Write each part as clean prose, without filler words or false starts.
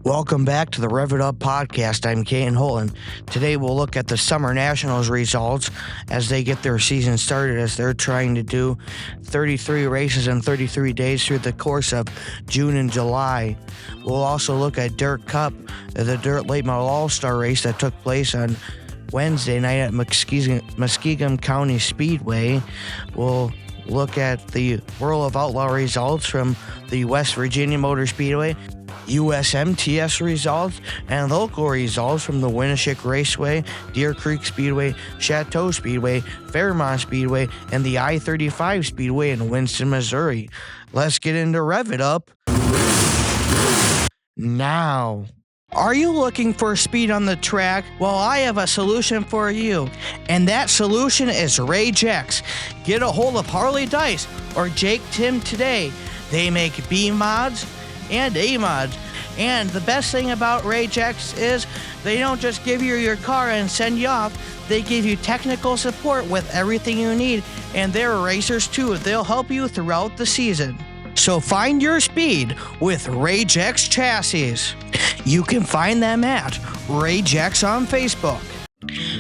Welcome back to the Rev It Up podcast. I'm Caden Holland. Today we'll look at the Summer Nationals results as they get their season started, as they're trying to do 33 races in 33 days through the course of June and July. We'll also look at Dirt Cup, the Dirt Late Model All-Star race that took place on Wednesday night at Muskegon County Speedway. We'll look at the World of Outlaw results from the West Virginia Motor Speedway, USMTS results, and local results from the Winneshiek Raceway, Deer Creek Speedway, Chateau Speedway, Fairmont Speedway, and the I-35 Speedway in Winston, Missouri. Let's get into Rev It Up now. Are you looking for speed on the track? Well, I have a solution for you, and that solution is Rage X. Get a hold of Harley Dice or Jake Tim today. They make B mods and A mods. And the best thing about Rage X is they don't just give you your car and send you off. They give you technical support with everything you need, and they're racers too. They'll help you throughout the season. So find your speed with Rage X chassis. You can find them at Rage X on Facebook.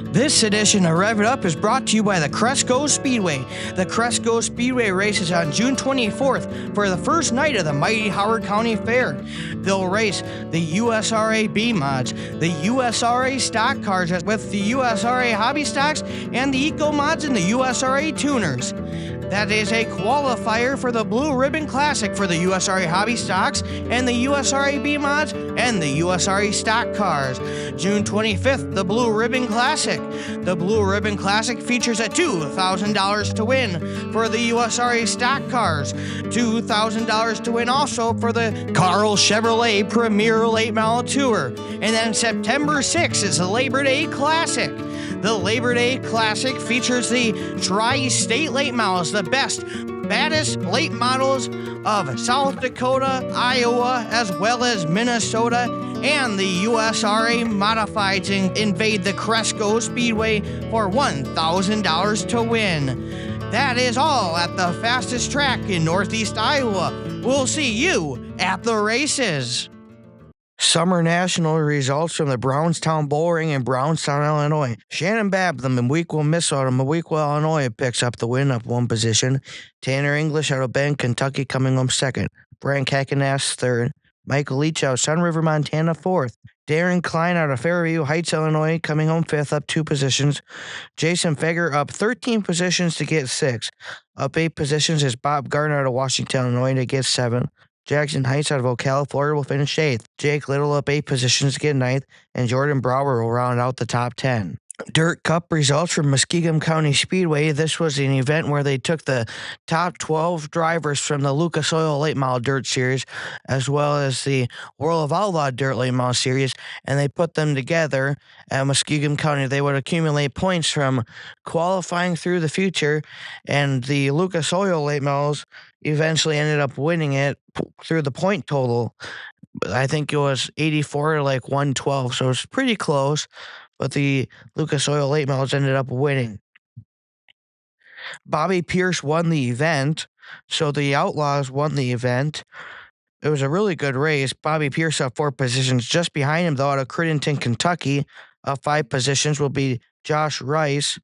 This edition of Rev It Up is brought to you by the Cresco Speedway. The Cresco Speedway races on June 24th for the first night of the mighty Howard County Fair. They'll race the USRA B mods, the USRA stock cars with the USRA hobby stocks, and the Eco mods and the USRA tuners. That is a qualifier for the Blue Ribbon Classic for the USRA hobby stocks and the USRA B mods and the USRA stock cars. June 25th, the Blue Ribbon Classic. The Blue Ribbon Classic features a $2,000 to win for the USRA stock cars. $2,000 to win also for the Carl Chevrolet Premier Late Model Tour. And then September 6th is the Labor Day Classic. The Labor Day Classic features the Tri-State Late Models, the best, baddest late models of South Dakota, Iowa, as well as Minnesota, and the USRA Modifieds invade the Cresco Speedway for $1,000 to win. That is all at the fastest track in Northeast Iowa. We'll see you at the races. Summer National results from the Brownstown Bull Ring in Brownstown, Illinois. Shannon Babb, the Maweekwa Miss out of Maweekwa, Illinois, picks up the win up one position. Tanner English out of Bend, Kentucky, coming home second. Frank Heckenass third. Michael Leach out of Sun River, Montana, fourth. Darren Klein out of Fairview Heights, Illinois, coming home fifth, up 2 positions. Jason Feger up 13 positions to get 6th. Up 8 positions is Bob Gardner out of Washington, Illinois, to get 7th. Jackson Heights out of Ocala, Florida, will finish 8th. Jake Little up 8 positions to get 9th, and Jordan Brower will round out the top 10. Dirt Cup results from Muskegon County Speedway. This was an event where they took the top 12 drivers from the Lucas Oil Late Model Dirt Series, as well as the World of Outlaw Dirt Late Model Series, and they put them together at Muskegon County. They would accumulate points from qualifying through the future, and the Lucas Oil Late Models eventually ended up winning it through the point total. I think it was 84 to 112, so it's pretty close. But the Lucas Oil Late Models ended up winning. Bobby Pierce won the event, so the Outlaws won the event. It was a really good race. Bobby Pierce up 4 positions. Just behind him, though, out of Crittenton, Kentucky, up 5 positions will be Josh Rice.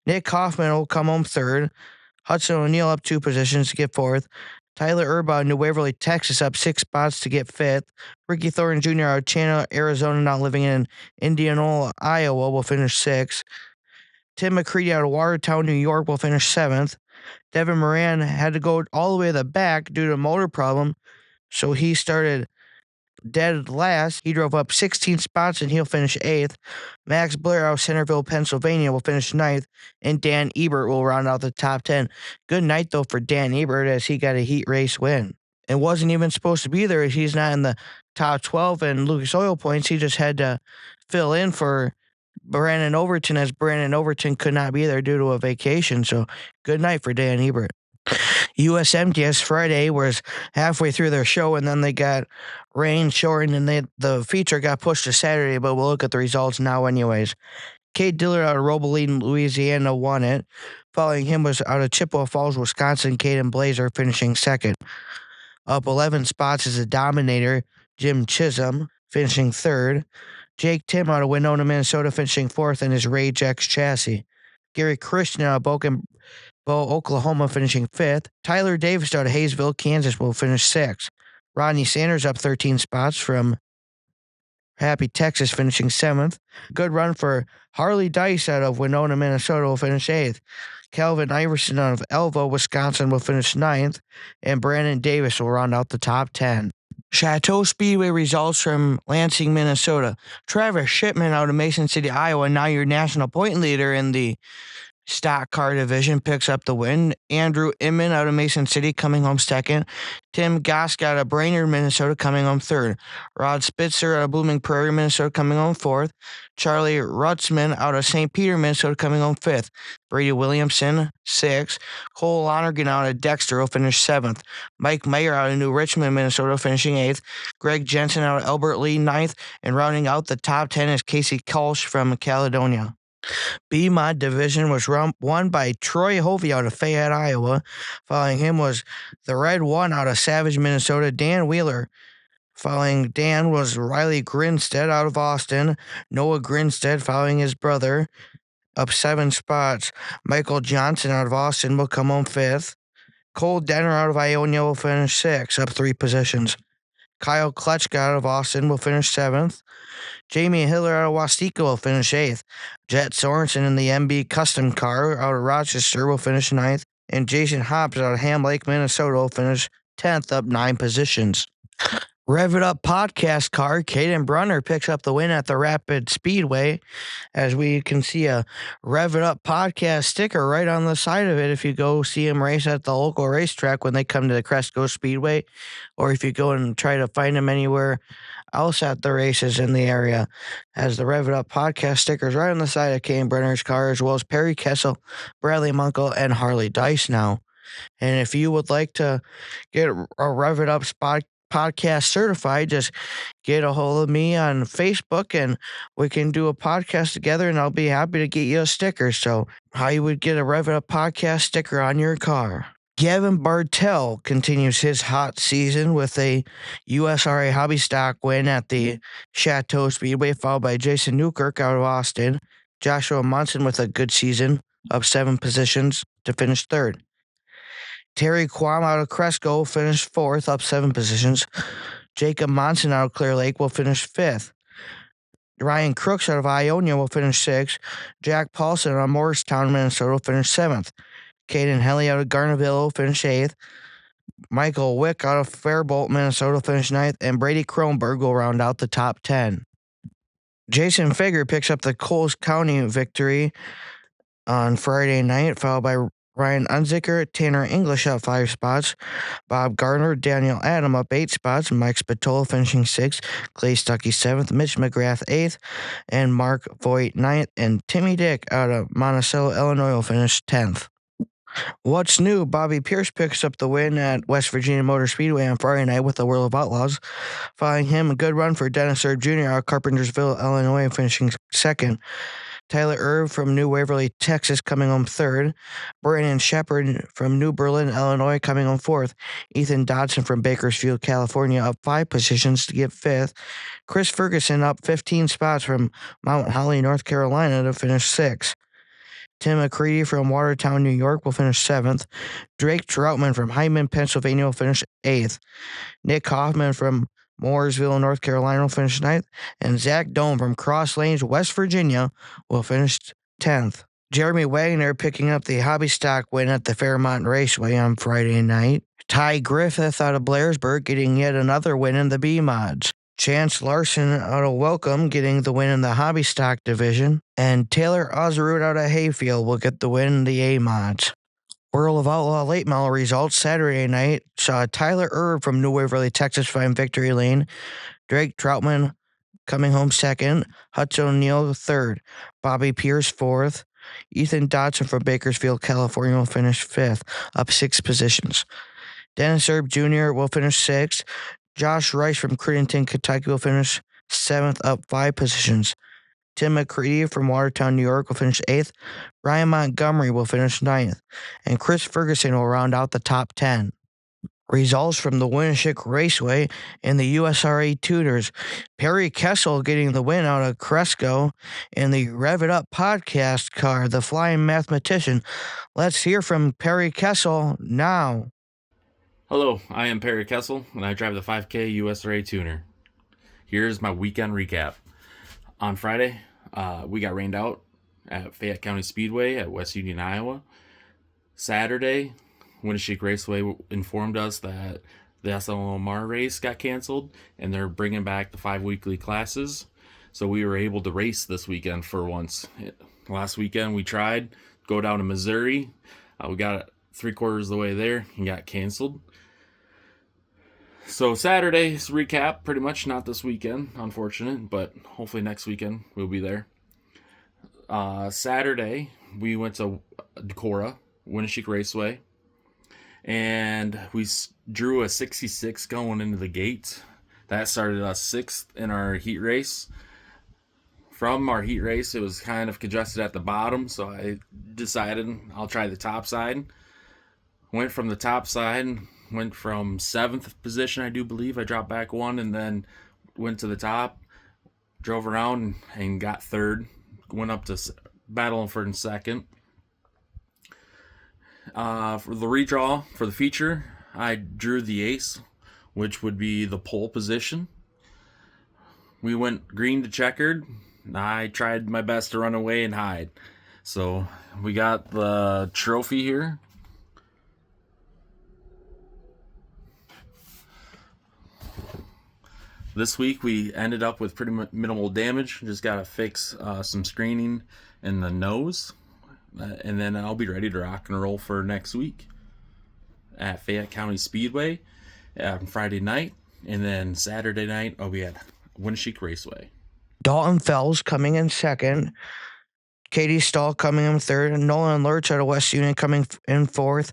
Nick Hoffman will come home third. Hudson O'Neill up 2 positions to get 4th. Tyler Erba, New Waverly, Texas, up 6 spots to get 5th. Ricky Thornton Jr. out of Chandler, Arizona, now living in Indianola, Iowa, will finish 6th. Tim McCready out of Watertown, New York, will finish 7th. Devin Moran had to go all the way to the back due to a motor problem, so he started dead last. He drove up 16 spots, and he'll finish 8th. Max Blair out of Centerville, Pennsylvania, will finish 9th, and Dan Ebert will round out the top 10. Good night, though, for Dan Ebert, as he got a heat race win. It wasn't even supposed to be there. He's not in the top 12 in Lucas Oil points. He just had to fill in for Brandon Overton, as Brandon Overton could not be there due to a vacation. So good night for Dan Ebert. USMTS Friday was halfway through their show, and then they got rain shortened, and the feature got pushed to Saturday, but we'll look at the results now anyways. Kate Dillard out of Robolene, Louisiana, won it. Following him was out of Chippewa Falls, Wisconsin, Caden Blazer finishing second. Up 11 spots is a Dominator. Jim Chisholm finishing third. Jake Tim out of Winona, Minnesota, finishing fourth in his Rage X chassis. Gary Christian out of Bow, Oklahoma, finishing fifth. Tyler Davis out of Hayesville, Kansas, will finish sixth. Rodney Sanders up 13 spots from Happy Texas, finishing seventh. Good run for Harley Dice out of Winona, Minnesota, will finish eighth. Calvin Iverson out of Elva, Wisconsin, will finish ninth. And Brandon Davis will round out the top 10. Chateau Speedway results from Lansing, Minnesota. Travis Shipman out of Mason City, Iowa, now your national point leader in the stock car division, picks up the win. Andrew Inman out of Mason City coming home second. Tim Gosk out of Brainerd, Minnesota, coming home third. Rod Spitzer out of Blooming Prairie, Minnesota, coming home fourth. Charlie Rutzman out of St. Peter, Minnesota, coming home fifth. Brady Williamson, sixth. Cole Lonergan out of Dexter will finish seventh. Mike Mayer out of New Richmond, Minnesota, finishing eighth. Greg Jensen out of Albert Lee, ninth. And rounding out the top 10 is Casey Kolsch from Caledonia. B-Mod division was won by Troy Hovey out of Fayette, Iowa. Following him was the Red One out of Savage, Minnesota, Dan Wheeler. Following Dan was Riley Grinstead out of Austin. Noah Grinstead following his brother, up 7 spots. Michael Johnson out of Austin will come home fifth. Cole Denner out of Ionia will finish sixth, up 3 positions. Kyle Kletchka out of Austin will finish seventh. Jamie Hiller out of Wastika will finish eighth. Jet Sorensen in the MB Custom Car out of Rochester will finish ninth. And Jason Hobbs out of Ham Lake, Minnesota will finish 10th, up 9 positions. Rev It Up podcast car, Caden Brunner picks up the win at the Rapid Speedway, as we can see a Rev It Up podcast sticker right on the side of it if you go see him race at the local racetrack when they come to the Cresco Speedway, or if you go and try to find him anywhere else at the races in the area, as the Rev It Up podcast stickers right on the side of Caden Brunner's car, as well as Perry Kessel, Bradley Munkle, and Harley Dice now. And if you would like to get a Rev It Up podcast certified, just get a hold of me on Facebook and we can do a podcast together, and I'll be happy to get you a sticker. So how you would get a Rev It Up podcast sticker on your car. Gavin Bartel continues his hot season with a USRA Hobby Stock win at the Chateau Speedway, followed by Jason Newkirk out of Austin. Joshua Munson with a good season, up 7 positions to finish third. Terry Quam out of Cresco finished fourth, up 7 positions. Jacob Monson out of Clear Lake will finish fifth. Ryan Crooks out of Ionia will finish sixth. Jack Paulson out of Morristown, Minnesota will finish seventh. Caden Helly out of Garnerville will finish eighth. Michael Wick out of Faribault, Minnesota will finish ninth. And Brady Kronberg will round out the top 10. Jason Fager picks up the Coles County victory on Friday night, followed by Ryan Unzicker, Tanner English up 5 spots. Bob Gardner, Daniel Adam up 8 spots. Mike Spatola finishing 6th. Clay Stuckey 7th. Mitch McGrath 8th. And Mark Voigt 9th. And Timmy Dick out of Monticello, Illinois will finish 10th. What's new? Bobby Pierce picks up the win at West Virginia Motor Speedway on Friday night with the World of Outlaws. Following him, a good run for Dennis Erb Jr. out of Carpentersville, Illinois, finishing 2nd. Tyler Erb from New Waverly, Texas, coming home 3rd. Brandon Shepard from New Berlin, Illinois, coming home 4th. Ethan Dodson from Bakersfield, California, up 5 positions to get 5th. Chris Ferguson up 15 spots from Mount Holly, North Carolina, to finish 6th. Tim McCready from Watertown, New York, will finish 7th. Drake Troutman from Hyman, Pennsylvania, will finish 8th. Nick Hoffman from Mooresville, North Carolina will finish 9th. And Zach Doan from Cross Lanes, West Virginia, will finish 10th. Jeremy Wagner picking up the hobby stock win at the Fairmont Raceway on Friday night. Ty Griffith out of Blairsburg getting yet another win in the B-Mods. Chance Larson out of Welcome getting the win in the hobby stock division. And Taylor Ozerud out of Hayfield will get the win in the A-Mods. World of Outlaw late model results Saturday night saw Tyler Erb from New Waverly, Texas, find victory lane. Drake Troutman coming home 2nd. Hudson O'Neill 3rd. Bobby Pierce 4th. Ethan Dodson from Bakersfield, California will finish 5th, up 6 positions. Dennis Erb Jr. will finish 6th. Josh Rice from Crittenton, Kentucky will finish 7th, up 5 positions. Tim McCready from Watertown, New York will finish 8th. Ryan Montgomery will finish 9th. And Chris Ferguson will round out the top 10. Results from the Winneshiek Raceway and the USRA Tutors. Perry Kessel getting the win out of Cresco in the Rev It Up podcast car, the Flying Mathematician. Let's hear from Perry Kessel now. Hello, I am Perry Kessel, and I drive the 5K USRA Tuner. Here's my weekend recap. On Friday, we got rained out at Fayette County Speedway at West Union, Iowa. Saturday, Winneshiek Raceway informed us that the SLMR race got canceled, and they're bringing back the 5 weekly classes. So we were able to race this weekend for once. Last weekend, we tried go down to Missouri. We got 3/4 of the way there and got canceled. So Saturday's recap, pretty much not this weekend, unfortunate, but hopefully next weekend we'll be there. Saturday we went to Decorah, Winneshiek Raceway, and we drew a 66 going into the gate. That started us 6th in our heat race. From our heat race, it was kind of congested at the bottom, so I decided I'll try the top side. Went from the top side, went from 7th position, I do believe. I dropped back 1 and then went to the top, drove around and got 3rd. Went up to battling for 2nd. For the redraw, for the feature, I drew the ace, which would be the pole position. We went green to checkered. I tried my best to run away and hide. So we got the trophy here. This week we ended up with pretty minimal damage. Just got to fix some screening in the nose. And then I'll be ready to rock and roll for next week at Fayette County Speedway on Friday night. And then Saturday night I'll be at Winneshiek Raceway. Dalton Fells coming in 2nd. Katie Stahl coming in 3rd, Nolan Lurch out of West Union coming in 4th,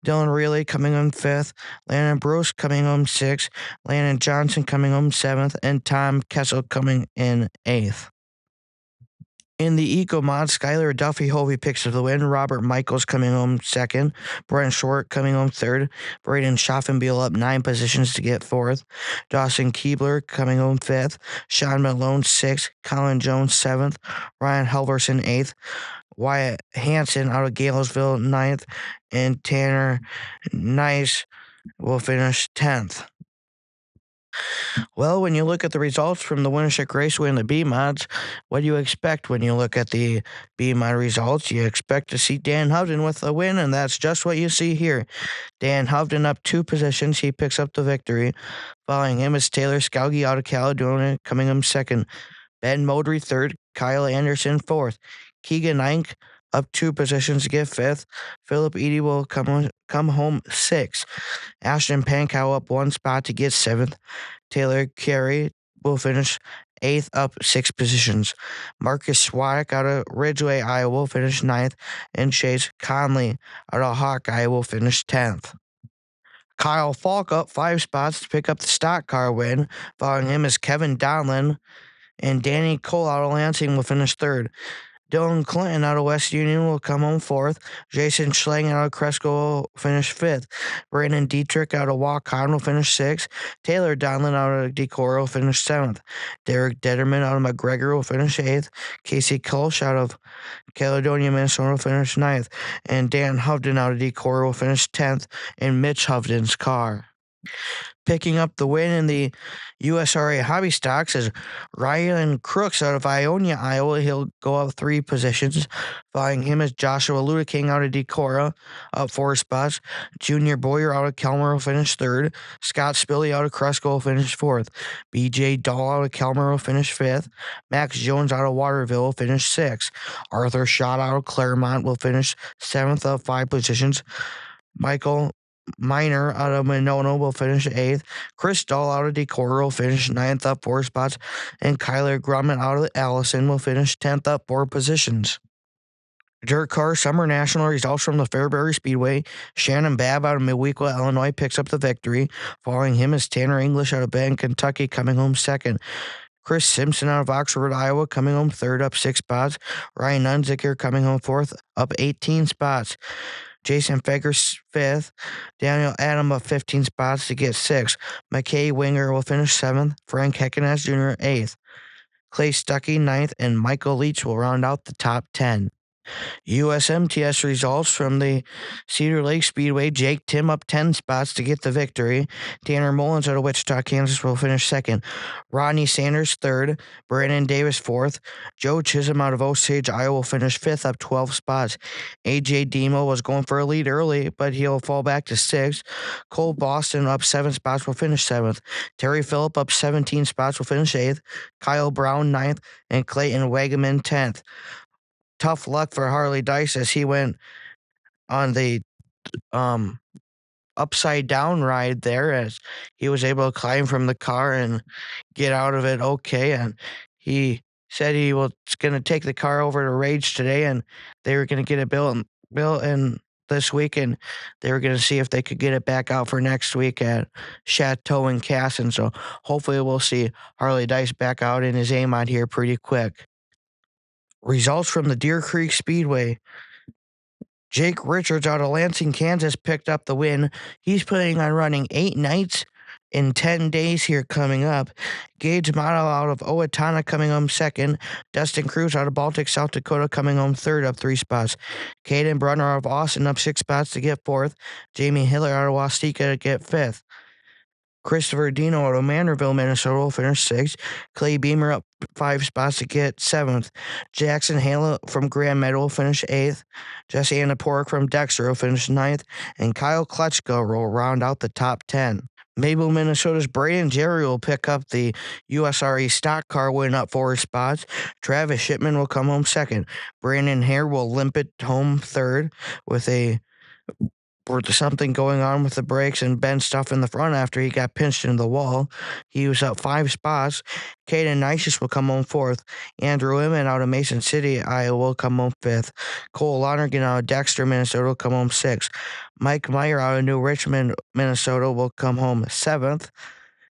Dylan Reilly coming in 5th, Landon Bruce coming in 6th, Landon Johnson coming in 7th, and Tom Kessel coming in 8th. In the Eco Mod, Skylar Duffy Hovey picks up the win. Robert Michaels coming home 2nd. Brent Short coming home 3rd. Braden Schaffenbiel up 9 positions to get 4th. Dawson Keebler coming home 5th. Sean Malone 6th. Colin Jones 7th. Ryan Helverson 8th. Wyatt Hansen out of Galesville 9th. And Tanner Nice will finish 10th. Well, when you look at the results from the Winneshiek Raceway and the B-Mods, what do you expect when you look at the B-Mod results? You expect to see Dan Hovden with a win, and that's just what you see here. Dan Hovden up 2 positions. He picks up the victory. Following him is Taylor Skauge out of Caledonia, coming in 2nd. Ben Modry 3rd. Kyle Anderson 4th. Keegan Ink up 2 positions to get 5th. Philip Eady will come home 6th. Ashton Pankow up 1 spot to get 7th. Taylor Carey will finish 8th, up 6 positions. Marcus Swadek out of Ridgeway, Iowa will finish 9th. And Chase Conley out of Hawkeye will finish 10th. Kyle Falk up 5 spots to pick up the stock car win. Following him is Kevin Donlin. And Danny Cole out of Lansing will finish 3rd. Dylan Clinton out of West Union will come home 4th. Jason Schlang out of Cresco will finish 5th. Brandon Dietrich out of Waukon will finish 6th. Taylor Donlin out of Decorah will finish 7th. Derek Detterman out of McGregor will finish 8th. Casey Kolsch out of Caledonia, Minnesota will finish 9th. And Dan Hovden out of Decorah will finish 10th in Mitch Hovden's car. Picking up the win in the USRA Hobby Stocks is Ryan Crooks out of Ionia, Iowa. He'll go up 3 positions. Following him is Joshua Ludeking out of Decorah, up 4 spots. Junior Boyer out of Kelmer will finish 3rd. Scott Spilly out of Cresco will finish 4th. BJ Dahl out of Kelmer will finish 5th. Max Jones out of Waterville will finish 6th. Arthur Schott out of Claremont will finish 7th, up 5 positions. Michael Miner out of Monona will finish 8th. Chris Dahl out of Decorah will finish 9th, up 4 spots. And Kyler Grumman out of Allison will finish 10th, up 4 positions. Dirt Car Summer National results from the Fairbury Speedway. Shannon Babb out of Milwaukee, Illinois picks up the victory. Following him is Tanner English out of Benton, Kentucky, coming home 2nd. Chris Simpson out of Oxford, Iowa, coming home 3rd, up 6 spots. Ryan Unzicker coming home 4th, up 18 spots. Jason Feger's 5th. Daniel Adam up 15 spots to get 6th. McKay Winger will finish 7th. Frank Heckenas Jr. 8th. Clay Stuckey 9th, and Michael Leach will round out the top 10. USMTS results from the Cedar Lake Speedway. Jake Tim up 10 spots to get the victory. Tanner Mullins out of Wichita, Kansas will finish 2nd. Rodney Sanders 3rd. Brandon Davis 4th. Joe Chisholm out of Osage, Iowa will finish 5th up 12 spots. AJ Demo was going for a lead early, but he'll fall back to 6th. Cole Boston up 7 spots will finish 7th. Terry Phillip up 17 spots will finish 8th. Kyle Brown 9th, and Clayton Wagaman 10th. Tough luck for Harley Dice as he went on the upside down ride there, as he was able to climb from the car and get out of it okay. And he said he was going to take the car over to Rage today, and they were going to get it built in this week, and they were going to see if they could get it back out for next week at Chateau and Casson. So hopefully we'll see Harley Dice back out in his A-Mod here pretty quick. Results from the Deer Creek Speedway. Jake Richards out of Lansing, Kansas picked up the win. He's planning on running 8 nights in 10 days here coming up. Gage Model out of Owatonna coming home 2nd. Dustin Cruz out of Baltic, South Dakota coming home 3rd up 3 spots. Caden Brunner out of Austin up 6 spots to get 4th. Jamie Hiller out of Wastika to get 5th. Christopher Dino out of Manorville, Minnesota will finish 6th. Clay Beamer up 5 spots to get 7th. Jackson Hale from Grand Meadow will finish 8th. Jesse Annapork from Dexter will finish 9th. And Kyle Kletchko will round out the top 10. Mabel, Minnesota's Braden Jerry will pick up the USRE stock car win up 4 spots. Travis Shipman will come home 2nd. Brandon Hare will limp it home 3rd with something going on with the brakes and bent stuff in the front after he got pinched into the wall. He was up 5 spots. Caden Nicious will come home 4th. Andrew Emmett out of Mason City, Iowa will come home 5th. Cole Lonergan out of Dexter, Minnesota will come home 6th. Mike Meyer out of New Richmond, Minnesota will come home 7th.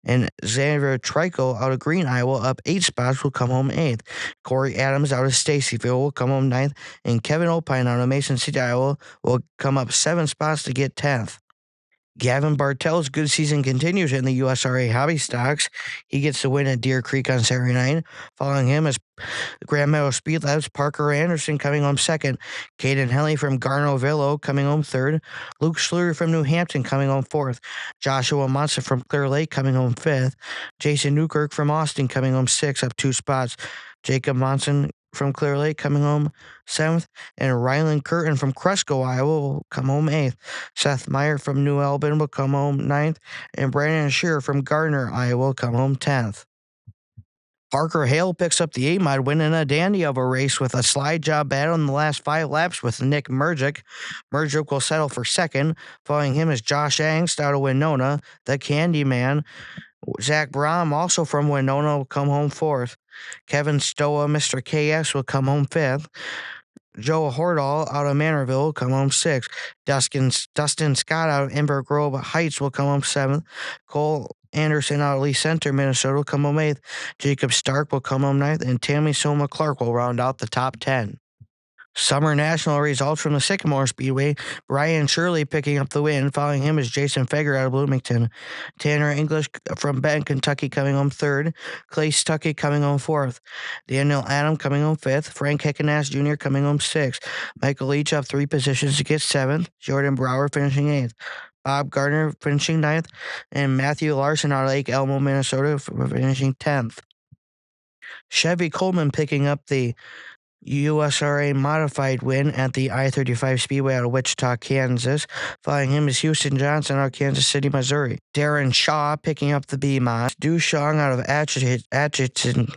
And Xavier Trico out of Green, Iowa, up 8 spots, will come home 8th. Corey Adams out of Stacyville will come home 9th. And Kevin Opine out of Mason City, Iowa, will come up 7 spots to get 10th. Gavin Bartel's good season continues in the USRA Hobby Stocks. He gets the win at Deer Creek on Saturday night. Following him is Grand Meadow Speed Labs, Parker Anderson coming home 2nd. Caden Henley from Garnovillo coming home 3rd. Luke Schluter from New Hampton coming home 4th. Joshua Monson from Clear Lake coming home 5th. Jason Newkirk from Austin coming home 6th, up 2 spots. Jacob Monson from Clear Lake coming home 7th, and Rylan Curtin from Cresco, Iowa will come home 8th. Seth Meyer from New Albin will come home 9th, and Brandon Shearer from Gardner, Iowa will come home 10th. Parker Hale picks up the A-Mod, winning a dandy of a race with a slide job battle in the last 5 laps with Nick Murgic. Murgic will settle for 2nd. Following him is Josh Angst out of Winona, the Candyman. Zach Brom, also from Winona, will come home 4th. Kevin Stoa, Mr. KS, will come home 5th. Joe Hordall out of Manorville will come home 6th. Dustin Scott out of Ember Grove Heights will come home 7th. Cole Anderson out of Lee Center, Minnesota will come home 8th. Jacob Stark will come home 9th. And Tammy Soma Clark will round out the top 10. Summer National results from the Sycamore Speedway. Brian Shirley picking up the win. Following him is Jason Feger out of Bloomington. Tanner English from Benton, Kentucky coming home 3rd. Clay Stuckey coming home 4th. Daniel Adam coming home 5th. Frank Heckenas Jr. coming home 6th. Michael Leach up 3 positions to get 7th. Jordan Brower finishing 8th. Bob Gardner finishing 9th. And Matthew Larson out of Lake Elmo, Minnesota finishing 10th. Chevy Coleman picking up the USRA modified win at the I-35 Speedway out of Wichita, Kansas. Following him is Houston Johnson out of Kansas City, Missouri. Darren Shaw picking up the B-Mod. Dushong out of Atchison,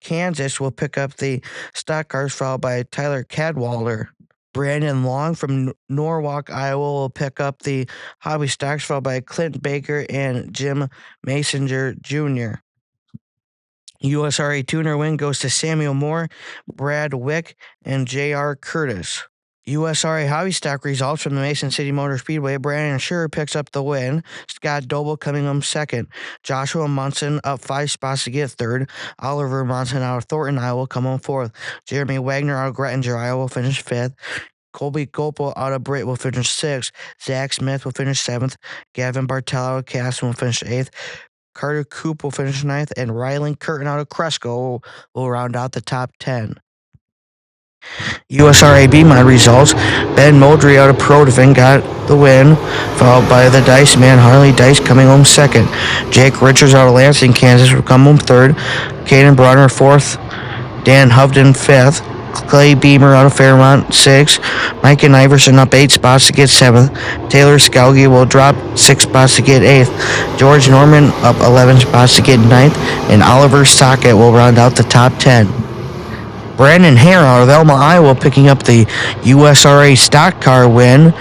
Kansas will pick up the stock cars, followed by Tyler Cadwalder. Brandon Long from Norwalk, Iowa will pick up the hobby stocks, followed by Clint Baker and Jim Masinger Jr. USRA tuner win goes to Samuel Moore, Brad Wick, and J.R. Curtis. USRA hobby stock results from the Mason City Motor Speedway. Brandon Scherer picks up the win. Scott Doble coming home 2nd. Joshua Munson up 5 spots to get 3rd. Oliver Munson out of Thornton, Iowa will come home 4th. Jeremy Wagner out of Grettinger, Iowa will finish 5th. Colby Copel out of Britt will finish 6th. Zach Smith will finish 7th. Gavin Bartel out of Casson will finish 8th. Carter Coop will finish 9th. And Rylan Curtin out of Cresco will round out the top 10. USRA mod results. Ben Moldry out of Protivin got the win, followed by the Dice Man, Harley Dice, coming home 2nd. Jake Richards out of Lansing, Kansas, will come home 3rd. Caden Bronner 4th. Dan Hovden 5th. Clay Beamer out of Fairmont 6th. Mike and Iverson up 8 spots to get 7th. Taylor Skalgi will drop 6 spots to get 8th. George Norman up 11 spots to get 9th. And Oliver Sockett will round out the top 10. Brandon Hare out of Elma, Iowa, picking up the USRA stock car win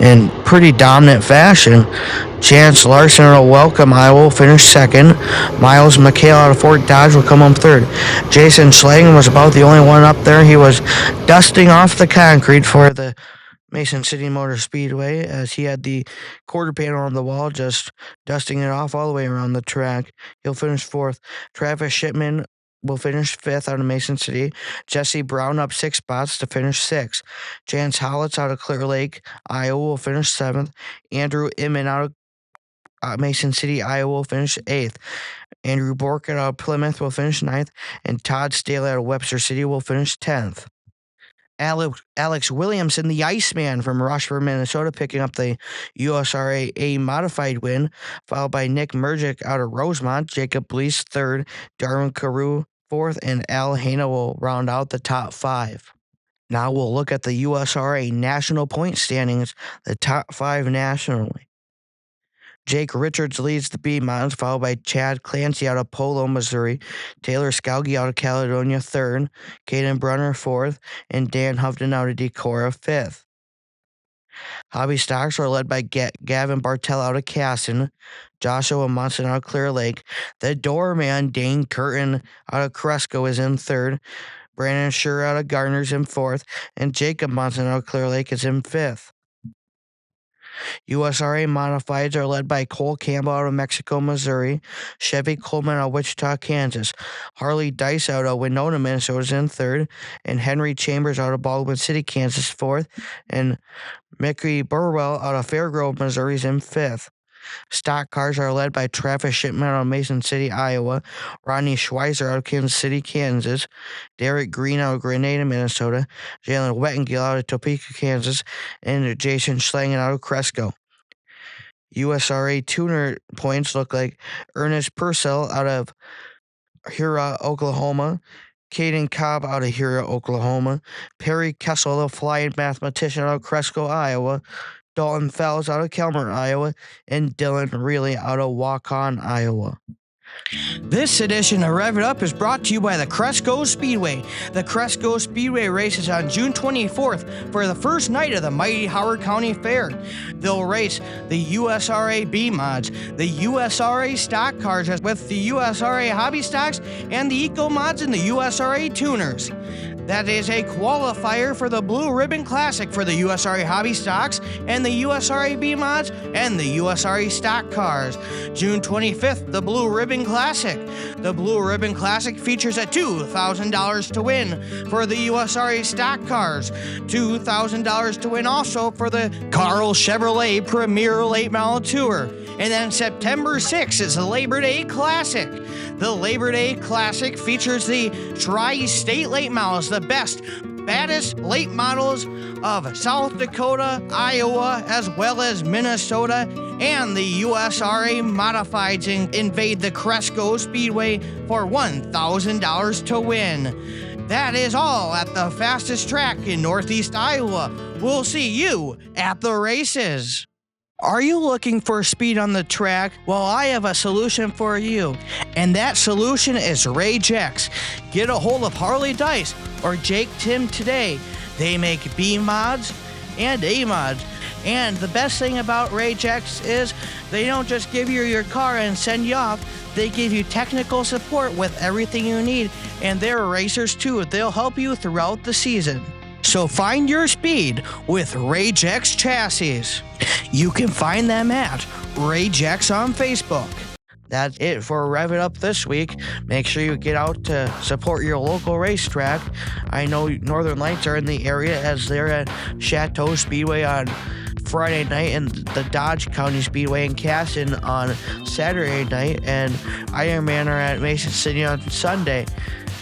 in pretty dominant fashion. Chance Larson out of Welcome, Iowa, will finish 2nd. Miles McHale out of Fort Dodge will come home 3rd. Jason Schlagen was about the only one up there. He was dusting off the concrete for the Mason City Motor Speedway as he had the quarter panel on the wall, just dusting it off all the way around the track. He'll finish 4th. Travis Shipman will finish 5th out of Mason City. Jesse Brown up 6 spots to finish 6th. Chance Hollitz out of Clear Lake, Iowa, will finish 7th. Andrew Inman out of Mason City, Iowa, will finish 8th. Andrew Bork out of Plymouth will finish 9th. And Todd Staley out of Webster City will finish 10th. Alex Williamson, the Iceman from Rushford, Minnesota, picking up the USRA A modified win, followed by Nick Murgic out of Rosemont. Jacob Blease 3rd, Darwin Carew 4th, and Al Hana will round out the top 5. Now we'll look at the USRA national point standings, the top 5 nationally. Jake Richards leads the B mods, followed by Chad Clancy out of Polo, Missouri. Taylor Skalgi out of Caledonia 3rd. Caden Brunner 4th. And Dan Hovden out of Decorah 5th. Hobby stocks are led by Gavin Bartel out of Casson. Joshua Munson out of Clear Lake. The doorman, Dane Curtin out of Cresco, is in 3rd. Brandon Schur out of Gardner's in 4th. And Jacob Munson out of Clear Lake is in 5th. USRA modifieds are led by Cole Campbell out of Mexico, Missouri. Chevy Coleman out of Wichita, Kansas. Harley Dice out of Winona, Minnesota, is in 3rd. And Henry Chambers out of Baldwin City, Kansas, 4th. And Mickey Burwell out of Fairgrove, Missouri, is in 5th. Stock cars are led by Travis Shipman out of Mason City, Iowa. Rodney Schweizer out of Kansas City, Kansas. Derek Green out of Grenada, Minnesota. Jalen Wettengill out of Topeka, Kansas. And Jason Schlangen out of Cresco. USRA tuner points look like Ernest Purcell out of Hura, Oklahoma. Caden Cobb out of Hura, Oklahoma. Perry Kessel, the flying mathematician out of Cresco, Iowa. Dalton Fells out of Kelmer, Iowa, and Dylan Reilly out of Waukon, Iowa. This edition of Rev It Up is brought to you by the Cresco Speedway. The Cresco Speedway races on June 24th for the first night of the mighty Howard County Fair. They'll race the USRA B mods, the USRA stock cars with the USRA hobby stocks, and the Eco mods and the USRA tuners. That is a qualifier for the Blue Ribbon Classic for the USRA Hobby Stocks and the USRA B Mods and the USRA Stock Cars. June 25th, the Blue Ribbon Classic. The Blue Ribbon Classic features a $2,000 to win for the USRA Stock Cars. $2,000 to win also for the Carl Chevrolet Premier Late Model Tour. And then September 6th is the Labor Day Classic. The Labor Day Classic features the Tri-State Late Models, the best, baddest late models of South Dakota, Iowa, as well as Minnesota, and the USRA Modifieds invade the Cresco Speedway for $1,000 to win. That is all at the fastest track in Northeast Iowa. We'll see you at the races. Are you looking for speed on the track? Well, I have a solution for you, and that solution is Ragex. Get a hold of Harley Dice or Jake Tim today. They make B mods and A mods. And the best thing about Ragex is they don't just give you your car and send you off. They give you technical support with everything you need, and they're racers too. They'll help you throughout the season. So find your speed with Ragex chassis. You can find them at Ragex on Facebook. That's it for Rev It Up this week. Make sure you get out to support your local racetrack. I know Northern Lights are in the area as they're at Chateau Speedway on Friday night and the Dodge County Speedway in Casson on Saturday night, and Ironman are at Mason City on Sunday.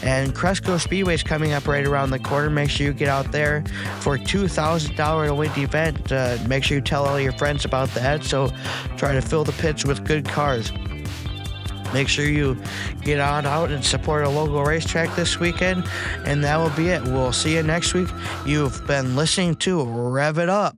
And Cresco Speedway is coming up right around the corner. Make sure you get out there for a $2,000 to win event. Make sure you tell all your friends about that. So try to fill the pits with good cars. Make sure you get on out and support a local racetrack this weekend. And that will be it. We'll see you next week. You've been listening to Rev It Up.